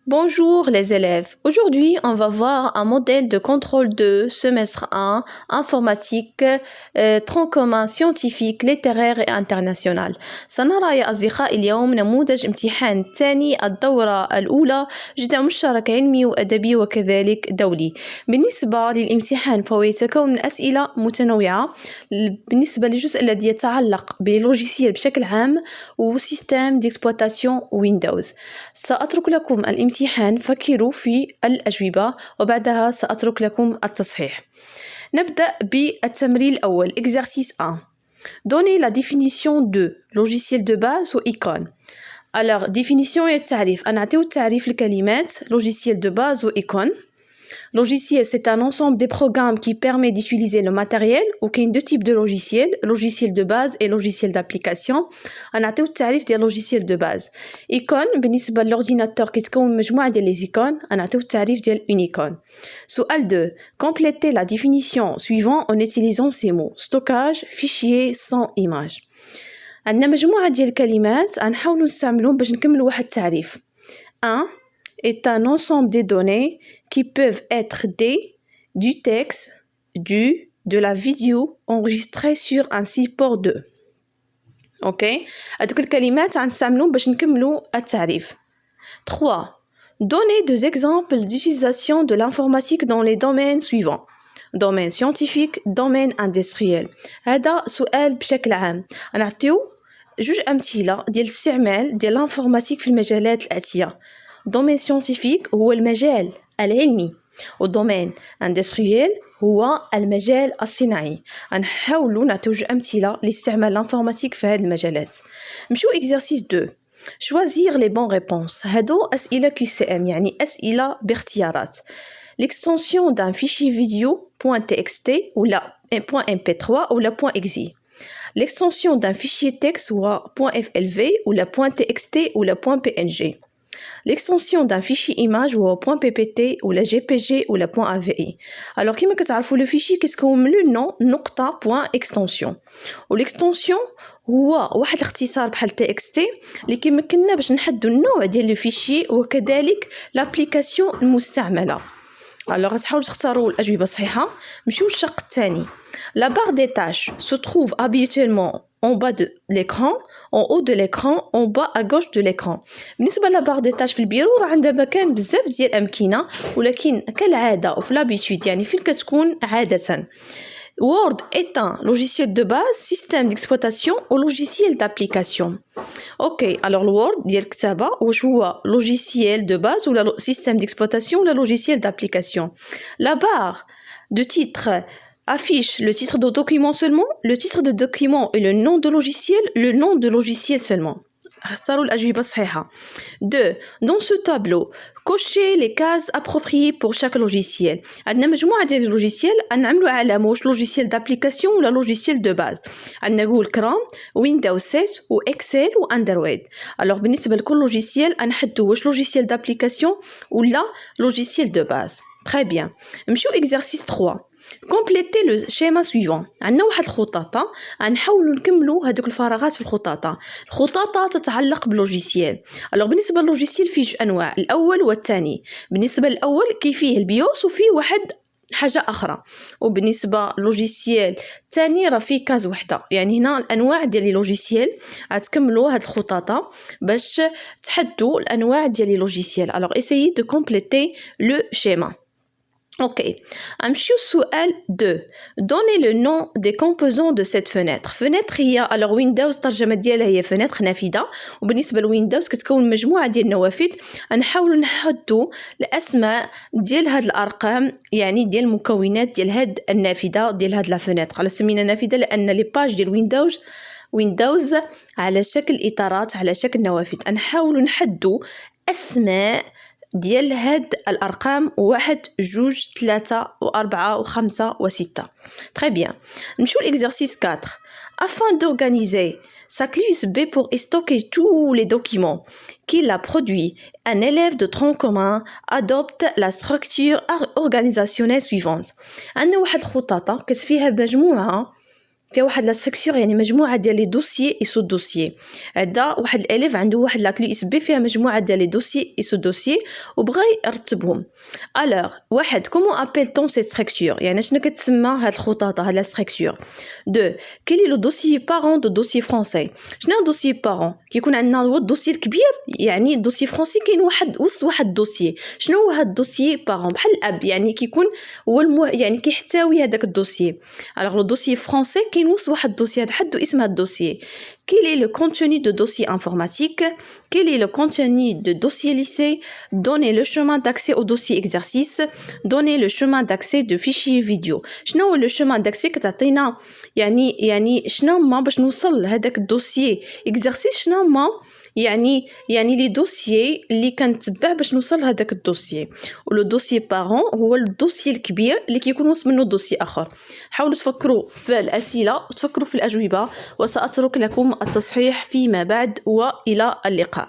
Bonjour les élèves. Aujourd'hui, on va voir un modèle de contrôle de semestre 1, informatique, tronc commun scientifique, littéraire et international. سنرى يا أصدقاء اليوم نموذج امتحان ثاني الدورة الأولى جدع مشترك علمي وأدبي وكذلك دولي. بالنسبة للامتحان فهو يتكون من أسئلة متنوعة بالنسبة للجزء الذي يتعلق باللوجيسيال بشكل عام وسيستم ديكسبلواتاسيون ويندوز. سأترك لكم الامتحان فكروا في الأجوبة وبعدها سأترك لكم التصحيح. نبدأ بالتمرين الأول exercice 1. Donnez la définition de logiciel de base ou icône. Alors définition et التعريف. نعطيو التعريف الكلمات logiciel de base ou icône. Logiciel, c'est un ensemble des programmes qui permet d'utiliser le matériel ou qu'il y a deux types de logiciels, logiciel de base et logiciel d'application. On a tout le tarif des logiciels de base. Icône, بالنسبة l'ordinateur qui تكون مجموعة ديال les icônes, on a tout le tarif d'une icône. سؤال 2. Complétez la définition suivante en utilisant ces mots. Stockage, fichier, sans image. عندنا مجموعة ديال الكلمات غنحاولوا نستعملهم باش نكملوا واحد التعريف. 1. Est un ensemble des données qui peuvent être du texte, de la vidéo enregistrée sur un support 2. OK. هذوك الكلمات غنستعملوهم باش نكملوا التعريف. 3. Donnez deux exemples d'utilisation de l'informatique dans les domaines suivants. Domaine scientifique, domaine industriel. هذا سؤال بشكل عام. غنعطيو جوج أمثلة ديال الاستعمال ديال الانفورماتيك في المجالات الآتية. domaine scientifique هو المجال العلمي والدومين اندستريال هو المجال الصناعي. غنحاولوا نعطيو جوج امثله لاستعمال الانفورماتيك في هذه المجالات. نمشيو exercice 2. choisir les bonnes réponses. هادو اسئله QCM يعني اسئله باختيارات. l'extension d'un fichier vidéo .txt ولا .mp3 ولا .exe. l'extension d'un fichier texte هو .flv ولا .txt ولا .png. l'extension d'un fichier image هو .ppt ou la jpg ou la .avi. alors كما كتعرفوا le fichier كيتكون من le nom نقطة .extension و l'extension هو واحد الاختصار بحال txt اللي كيمكننا باش نحددوا النوع ديال le fichier وكذلك l'application المستعملة. alors غتحاولوا تختاروا الأجوبة الصحيحة. نمشيو للشق الثاني. la barre des tâches se trouve habituellement en bas de l'écran, en haut de l'écran, en bas à gauche de l'écran. بالنسبة لبار دي تاش في البيرو راه عندها مكان بزاف ديال الأمكنة ولكن كالعادة وفي لابيتود يعني فين كتكون عادة. Word est un logiciel de base, système d'exploitation ou logiciel d'application. Ok, alors le Word ديال الكتابة واش هو logiciel de base ou la système d'exploitation ou la logiciel d'application. La barre de titre affiche le titre de document seulement, le titre de document et le nom de logiciel, le nom de logiciel seulement. اختاروا الأجوبة الصحيحة. 2. Dans ce tableau, cochez les cases appropriées pour chaque logiciel. عندنا مجموعة ديال اللوجيسيال غنعملوا علامة واش logiciel d'application ولا logiciel de base. عندنا جوجل كروم، ويندوز 7 وإكسل وأندرويد. alors بالنسبة لكل logiciel غنحددوا واش logiciel d'application ولا logiciel de base. Très bien. نمشيو exercice 3. Complétez le schéma suivant. عندنا واحد الخطاطة غنحاولوا نكملوا هذوك الفراغات في الخطاطة. الخطاطة تتعلق باللوجيسيال. alors بالنسبة لللوجيسيال فيه جوج أنواع، الأول والثاني. بالنسبة للأول كاين فيه البيوس وفيه واحد حاجة أخرى، وبالنسبة للوجيسيال الثاني راه فيه كاز وحدة. يعني هنا الأنواع ديال اللوجيسيال غتكملوا هاد الخطاطة باش تحدوا الأنواع ديال اللوجيسيال. alors essayez de compléter le schéma. Ok, نمشيو السؤال 2. Donnez le nom des composants de cette fenêtre. fenêtre هي alors Windows الترجمة ديالها هي فenêtre نافذة، وبالنسبة لويندوز كتكون مجموعة ديال النوافذ. نحاولوا نحدوا الأسماء ديال هاد الأرقام يعني ديال المكونات ديال هاد النافذة ديال هاد لا فenêtre. على سمينا نافذة لأن لي باج ديال ويندوز على شكل إطارات على شكل نوافذ. نحاولوا نحدوا أسماء ديال هاد الأرقام 1 2 3 و4 و5 و6. Très bien. نمشيو l'exercice 4. Afin d'organiser sa clé USB pour stocker tous les documents qu'il a produits, un élève de tronc commun adopte la structure organisationnelle suivante. عندنا واحد الخطاطة كتفيها مجموعة فيها واحد لا ستركتور يعني مجموعه ديال لي دوسيي اي سو دوسيي. هذا واحد الاليف عنده واحد لا كلي اس بي فيها مجموعه ديال لي دوسيي اي سو دوسيي وبغى يرتبهم. الوغ واحد كومون ابيلتون سي ستركتور يعني شنو كتسمى هاد الخطاطه هاد لا ستركتور. دو كيلي لو دوسيي بارون دو دوسيي فرونسي. شنو دوسيي بارون؟ كيكون عندنا هو الدوسيي الكبير يعني الدوسيي فرونسي كاين واحد وسط واحد الدوسيي. شنو هو هاد الدوسيي بارون؟ بحال الاب يعني كيكون هو يعني كيحتوي هذاك الدوسيي. الوغ لو دوسيي فرونسي كاين وسط واحد الدوسيي هذا حدو اسم هاد الدوسيي. Quel est le contenu de dossier informatique? Quel est le contenu de dossier lycée? Donner le chemin d'accès au dossier exercice. Donner le chemin d'accès de fichier vidéo. شنو هو le chemin d'accès كتعطينا يعني شنو هما باش نوصل لهداك الدوسيي exercice شنو هما يعني لي دوسيي اللي كنتبع باش نوصل لهداك الدوسيي. ولو دوسيي بارون هو الدوسيي الكبير اللي كيكون وسط منه دوسيي اخر. حاولوا تفكروا في الاسئله وتفكروا في الاجوبه وساترك لكم التصحيح فيما بعد والى اللقاء.